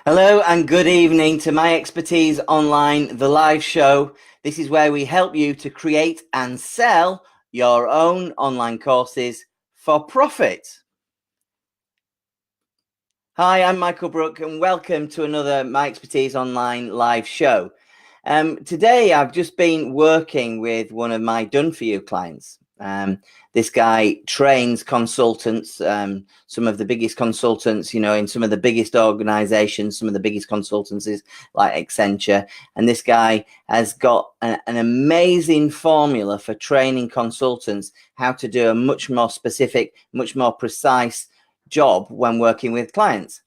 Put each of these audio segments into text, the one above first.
Hello and good evening to My Expertise Online, the live show. This is where we help you to create and sell your own online courses for profit. Hi, I'm Michael Brook and welcome to another My Expertise Online live show. Today I've just been working with one of my done-for-you clients. This guy trains consultants, some of the biggest consultants, in some of the biggest organizations, some of the biggest consultancies like Accenture. And this guy has got an amazing formula for training consultants how to do a much more specific, much more precise job when working with clients.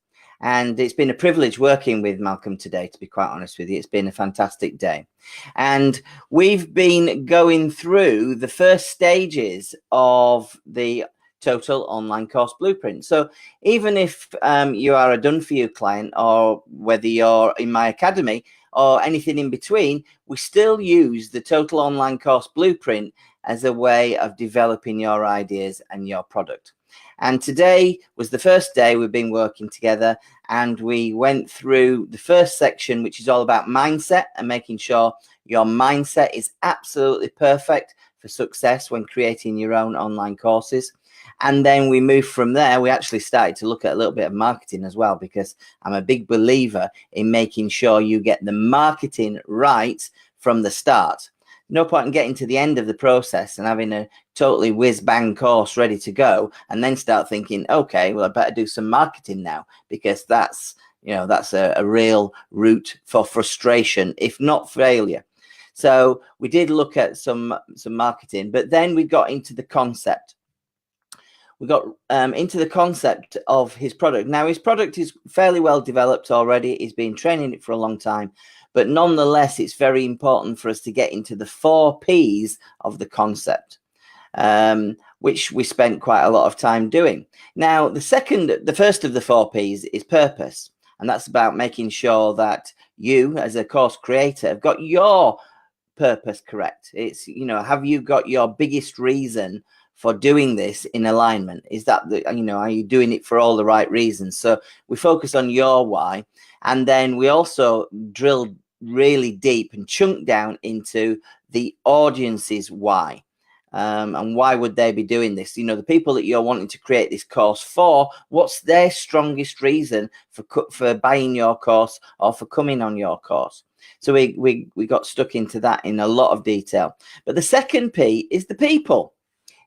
And it's been a privilege working with Malcolm today, to be quite honest with you. It's been a fantastic day. And we've been going through the first stages of the total online course blueprint. So even if you are a done-for-you client, or whether you're in my academy or anything in between, we still use the total online course blueprint as a way of developing your ideas and your product. And today was the first day we've been working together, and we went through the first section, which is all about mindset and making sure your mindset is absolutely perfect for success when creating your own online courses. And then we moved from there. We actually started to look at a little bit of marketing as well, because I'm a big believer in making sure you get the marketing right from the start. No point in getting to the end of the process and having a totally whiz-bang course ready to go and then start thinking, okay, well, I better do some marketing now, because that's a real route for frustration, if not failure. So we did look at some marketing, but then we got into the concept. We got into the concept of his product. Now, his product is fairly well developed already. He's been training it for a long time, but nonetheless, it's very important for us to get into the 4 Ps of the concept, which we spent quite a lot of time doing. Now, the first of the 4 Ps is purpose. And that's about making sure that you, as a course creator, have got your purpose correct. It's, have you got your biggest reason for doing this in alignment? Is that are you doing it for all the right reasons? So we focus on your why, and then we also drill really deep and chunk down into the audience's why. And why would they be doing this? The people that you're wanting to create this course for, what's their strongest reason for buying your course or for coming on your course? So we got stuck into that in a lot of detail. But the second P is the people.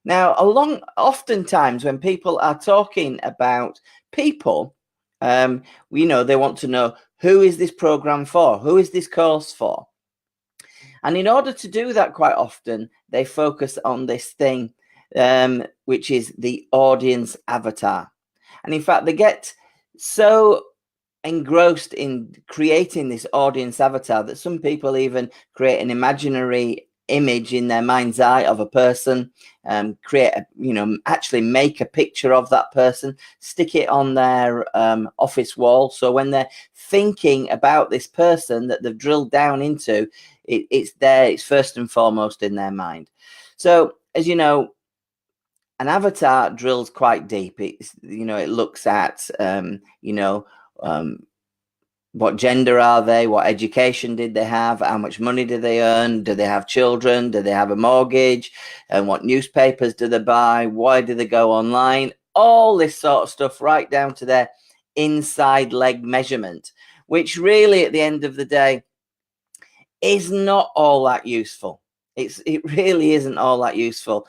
Now, oftentimes when people are talking about people, they want to know, who is this program for? Who is this course for? And in order to do that, quite often, they focus on this thing, which is the audience avatar. And in fact, they get so engrossed in creating this audience avatar that some people even create an imaginary image in their mind's eye of a person, actually make a picture of that person, stick it on their office wall. So when they're thinking about this person that they've drilled down into, it's first and foremost in their mind. So, as you know, an avatar drills quite deep. It looks at, what gender are they? What education did they have? How much money do they earn? Do they have children? Do they have a mortgage? And what newspapers do they buy? Why do they go online? All this sort of stuff, right down to their inside leg measurement, which really, at the end of the day, is not all that useful. It really isn't all that useful,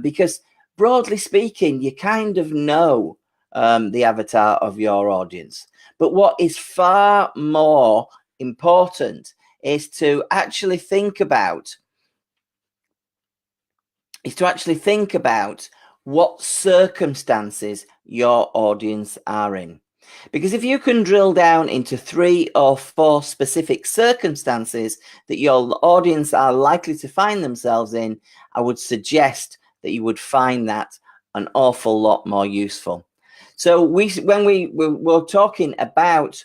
because broadly speaking, you kind of know the avatar of your audience. But what is far more important is to actually think about what circumstances your audience are in. Because if you can drill down into 3 or 4 specific circumstances that your audience are likely to find themselves in, I would suggest that you would find that an awful lot more useful. So when we were talking about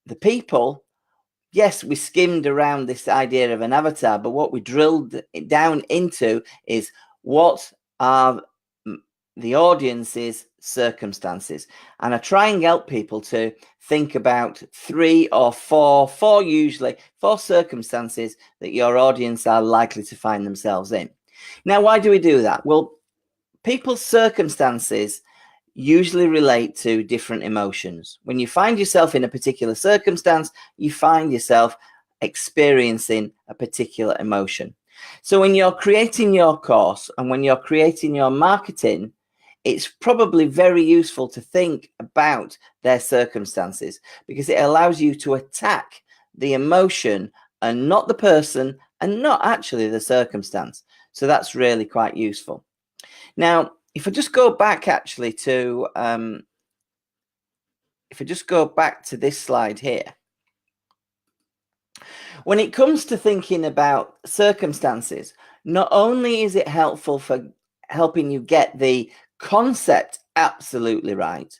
the people, yes, we skimmed around this idea of an avatar, but what we drilled down into is, what are the audience's circumstances. And I try and help people to think about 3 or 4 usually 4 circumstances that your audience are likely to find themselves in. Now, why do we do that? Well, people's circumstances usually relate to different emotions. When you find yourself in a particular circumstance, you find yourself experiencing a particular emotion. So when you're creating your course and when you're creating your marketing, it's probably very useful to think about their circumstances, because it allows you to attack the emotion and not the person and not actually the circumstance. So that's really quite useful. Now, if I just go back actually to, if I just go back to this slide here, when it comes to thinking about circumstances, not only is it helpful for helping you get the concept absolutely right,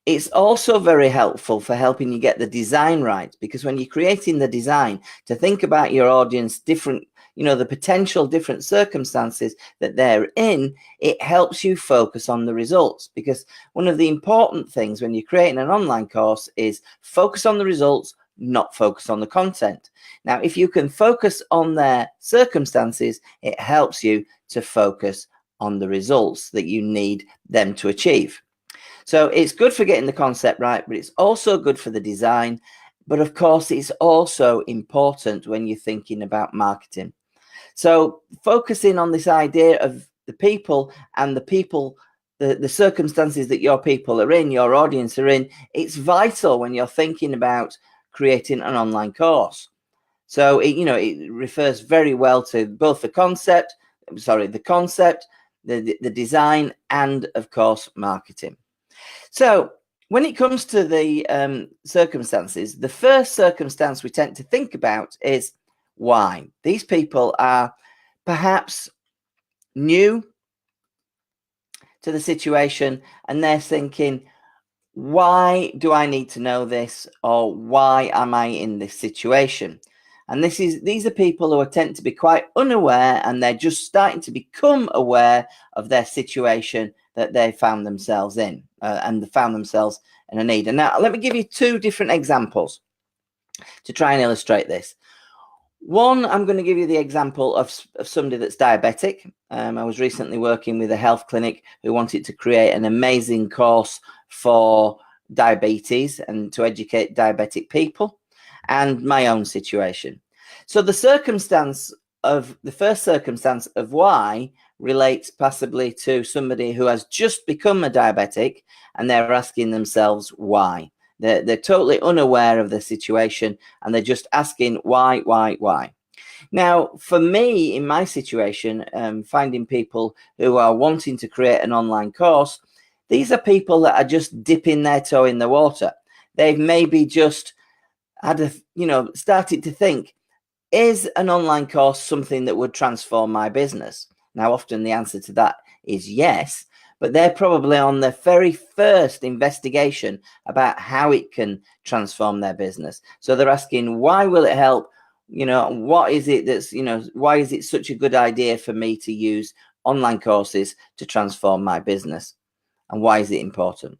it's also very helpful for helping you get the design right, because when you're creating the design, to think about your audience different, the potential different circumstances that they're in, it helps you focus on the results. Because one of the important things when you're creating an online course is focus on the results, not focus on the content. Now, if you can focus on their circumstances, it helps you to focus on the results that you need them to achieve. So it's good for getting the concept right, but it's also good for the design. But of course, it's also important when you're thinking about marketing. So focusing on this idea of the people and the circumstances that your people are in, your audience are in, it's vital when you're thinking about creating an online course. So it refers very well to both the concept, the design, and of course marketing. So when it comes to the circumstances, the first circumstance we tend to think about is why. These people are perhaps new to the situation and they're thinking, why do I need to know this, or why am I in this situation? And these are people who tend to be quite unaware, and they're just starting to become aware of their situation that they found themselves in, and they found themselves in a need. And now let me give you 2 different examples to try and illustrate this. One, I'm going to give you the example of somebody that's diabetic. I was recently working with a health clinic who wanted to create an amazing course for diabetes and to educate diabetic people, and my own situation. So the first circumstance of why relates possibly to somebody who has just become a diabetic and they're asking themselves why. They're totally unaware of the situation and they're just asking why. Now, for me, in my situation, finding people who are wanting to create an online course, these are people that are just dipping their toe in the water. They've maybe just had started to think, is an online course something that would transform my business? Now, often the answer to that is yes, but they're probably on the very first investigation about how it can transform their business. So they're asking, why will it help? What is it that's, why is it such a good idea for me to use online courses to transform my business? And why is it important?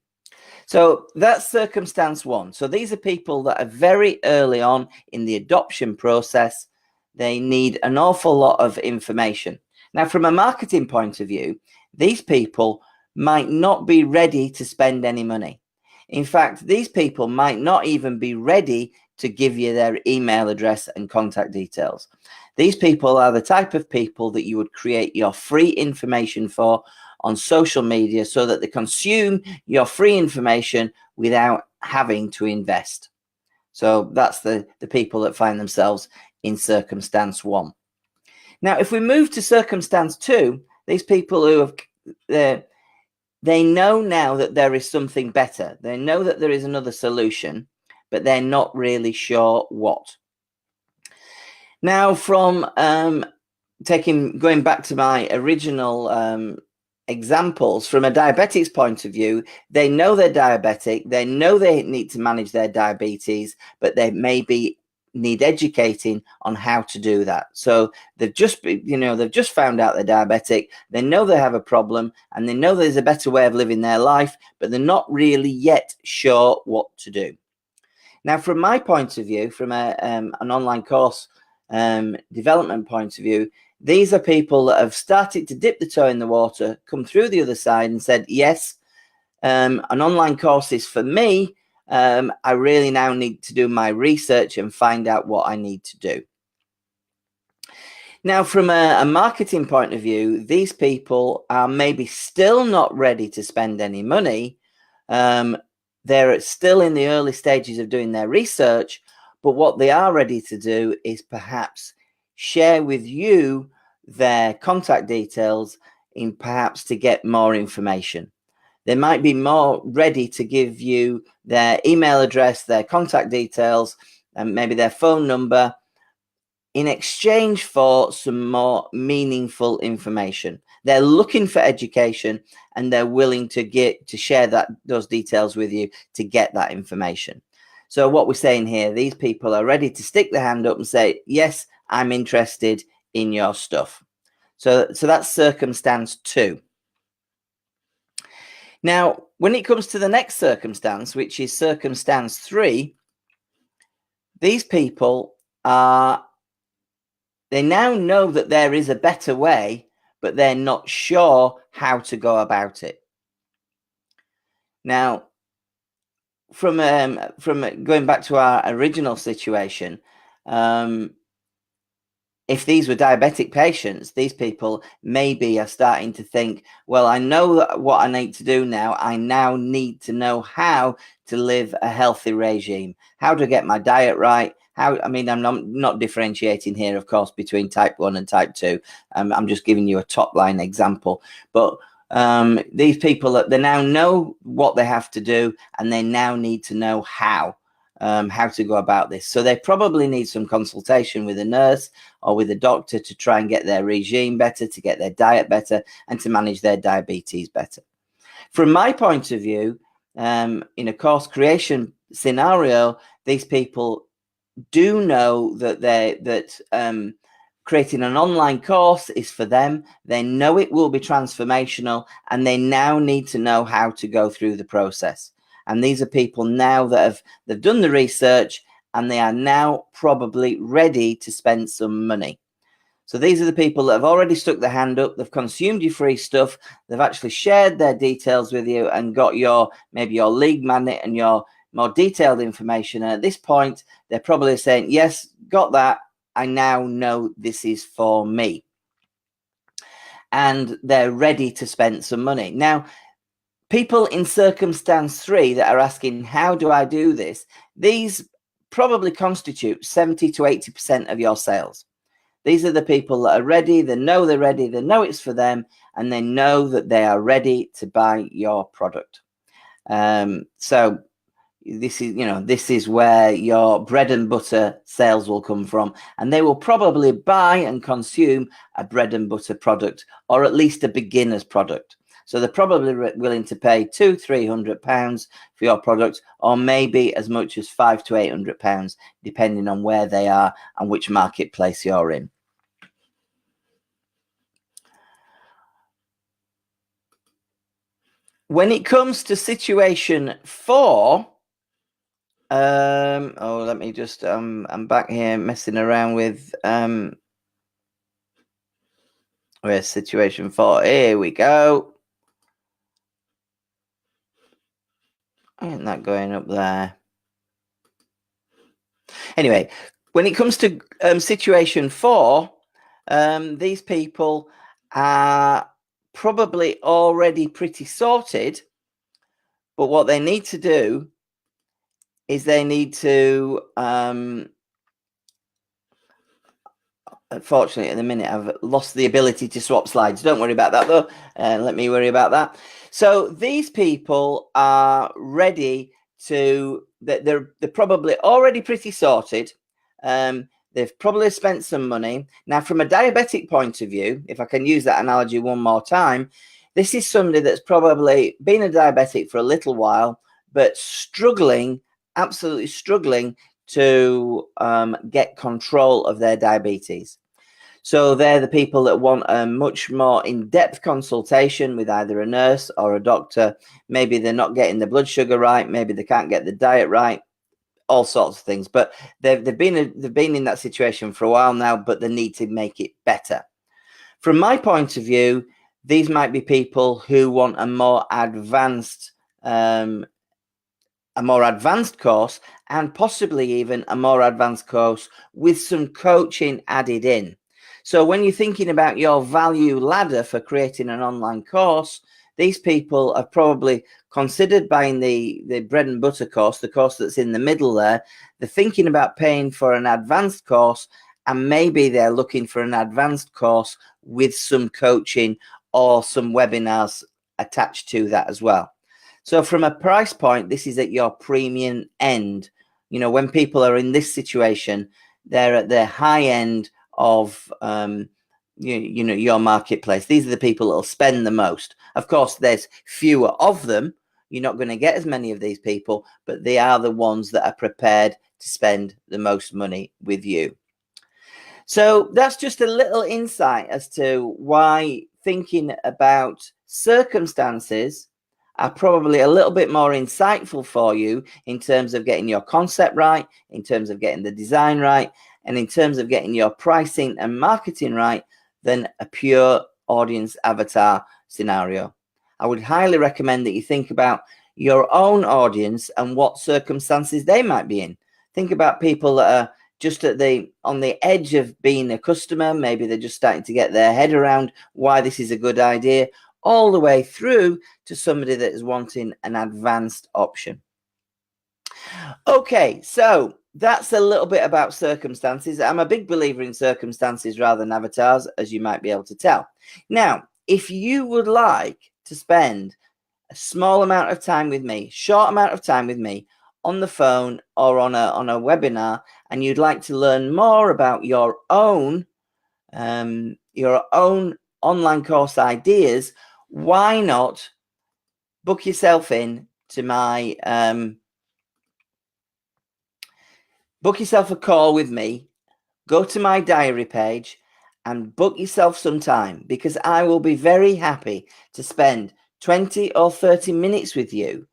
So that's circumstance 1. So these are people that are very early on in the adoption process. They need an awful lot of information. Now, from a marketing point of view, these people might not be ready to spend any money. In fact, these people might not even be ready to give you their email address and contact details. These people are the type of people that you would create your free information for on social media so that they consume your free information without having to invest. So that's the people that find themselves in circumstance 1. Now, if we move to circumstance 2, these people who have, they know now that there is something better. They know that there is another solution, but they're not really sure what. Now, from going back to my original examples, from a diabetic's point of view, they know they're diabetic, they know they need to manage their diabetes, but they may be need educating on how to do that. So they've just found out they're diabetic. They know they have a problem, and they know there's a better way of living their life, but they're not really yet sure what to do. Now, from my point of view, from an online course development point of view, these are people that have started to dip the toe in the water, come through the other side and said, yes, an online course is for me. I really now need to do my research and find out what I need to do. Now, from a marketing point of view, these people are maybe still not ready to spend any money. They're still in the early stages of doing their research, but what they are ready to do is perhaps share with you their contact details in perhaps to get more information. They might be more ready to give you their email address, their contact details, and maybe their phone number in exchange for some more meaningful information. They're looking for education, and they're willing to share those details with you to get that information. So what we're saying here, these people are ready to stick their hand up and say, yes, I'm interested in your stuff. So that's circumstance 2. Now, when it comes to the next circumstance, which is circumstance 3, these people they now know that there is a better way, but they're not sure how to go about it. Now, from going back to our original situation, if these were diabetic patients, these people maybe are starting to think, well, I know what I need to do now. I now need to know how to live a healthy regime, how to get my diet right. I'm not differentiating here, of course, between type 1 and type 2. I'm just giving you a top line example. But these people, they now know what they have to do, and they now need to know how to go about this. So they probably need some consultation with a nurse or with a doctor to try and get their regime better, to get their diet better, and to manage their diabetes better. From my point of view, in a course creation scenario, these people do know that creating an online course is for them. They know it will be transformational, and they now need to know how to go through the process. And these are people now that they've done the research, and they are now probably ready to spend some money. So these are the people that have already stuck their hand up. They've consumed your free stuff. They've actually shared their details with you and got maybe your lead magnet and your more detailed information. And at this point, they're probably saying, yes, got that. I now know this is for me. And they're ready to spend some money. Now, people in circumstance 3 that are asking, how do I do this? These probably constitute 70 to 80% of your sales. These are the people that are ready. They know they're ready. They know it's for them, and they know that they are ready to buy your product. So this is where your bread and butter sales will come from, and they will probably buy and consume a bread and butter product, or at least a beginner's product. So they're probably willing to pay £200-300 for your product, or maybe as much as £500 to £800, depending on where they are and which marketplace you're in. When it comes to situation 4, let me just I'm back here messing around with where's situation 4? Here we go. Ain't that going up there? Anyway, when it comes to situation 4, these people are probably already pretty sorted, but what they need to do is they need to unfortunately, at the minute, I've lost the ability to swap slides. Don't worry about that, though. Let me worry about that. So these people are ready to, they're probably already pretty sorted. They've probably spent some money. Now, from a diabetic point of view, if I can use that analogy one more time, this is somebody that's probably been a diabetic for a little while, but struggling, absolutely struggling to get control of their diabetes. So they're the people that want a much more in-depth consultation with either a nurse or a doctor. Maybe they're not getting the blood sugar right. Maybe they can't get the diet right. All sorts of things. But they've been in that situation for a while now, but they need to make it better. From my point of view, these might be people who want a more advanced course, and possibly even a more advanced course with some coaching added in. So when you're thinking about your value ladder for creating an online course, these people are probably considered buying the bread and butter course, the course that's in the middle there. They're thinking about paying for an advanced course, and maybe they're looking for an advanced course with some coaching or some webinars attached to that as well. So from a price point, this is at your premium end. You know, when people are in this situation, they're at the high end of you know, your marketplace. These are the people that will spend the most. Of course, there's fewer of them. You're not going to get as many of these people, but they are the ones that are prepared to spend the most money with you. So that's just a little insight as to why thinking about circumstances are probably a little bit more insightful for you in terms of getting your concept right, in terms of getting the design right, and in terms of getting your pricing and marketing right than a pure audience avatar scenario. I would highly recommend that you think about your own audience and what circumstances they might be in. Think about people that are just on the edge of being a customer. Maybe they're just starting to get their head around why this is a good idea, all the way through to somebody that is wanting an advanced option. Okay, so that's a little bit about circumstances. I'm a big believer in circumstances rather than avatars, as you might be able to tell. Now, if you would like to spend a small amount of time with me, short amount of time with me on the phone or on a webinar, and you'd like to learn more about your own online course ideas, why not book yourself in to my book yourself a call with me. Go to my diary page and book yourself some time, because I will be very happy to spend 20 or 30 minutes with you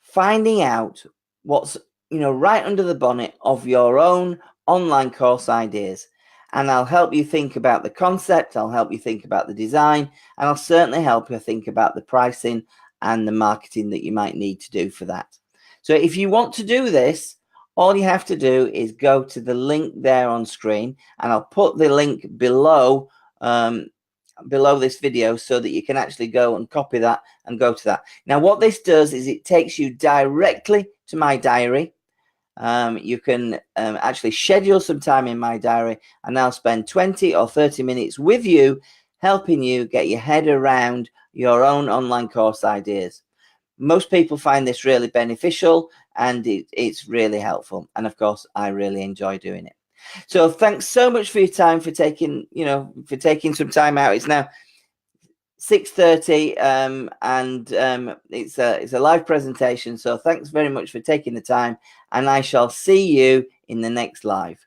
finding out what's, you know, right under the bonnet of your own online course ideas. And I'll help you think about the concept, I'll help you think about the design, and I'll certainly help you think about the pricing and the marketing that you might need to do for that. So if you want to do this, all you have to do is go to the link there on screen, and I'll put the link below this video so that you can actually go and copy that and go to that. Now, what this does is it takes you directly to my diary. You can actually schedule some time in my diary, and I'll spend 20 or 30 minutes with you, helping you get your head around your own online course ideas. Most people find this really beneficial, and it's really helpful. And of course, I really enjoy doing it. So thanks so much for your time, for taking some time out. It's now 6:30 and it's a live presentation. So thanks very much for taking the time, and I shall see you in the next live.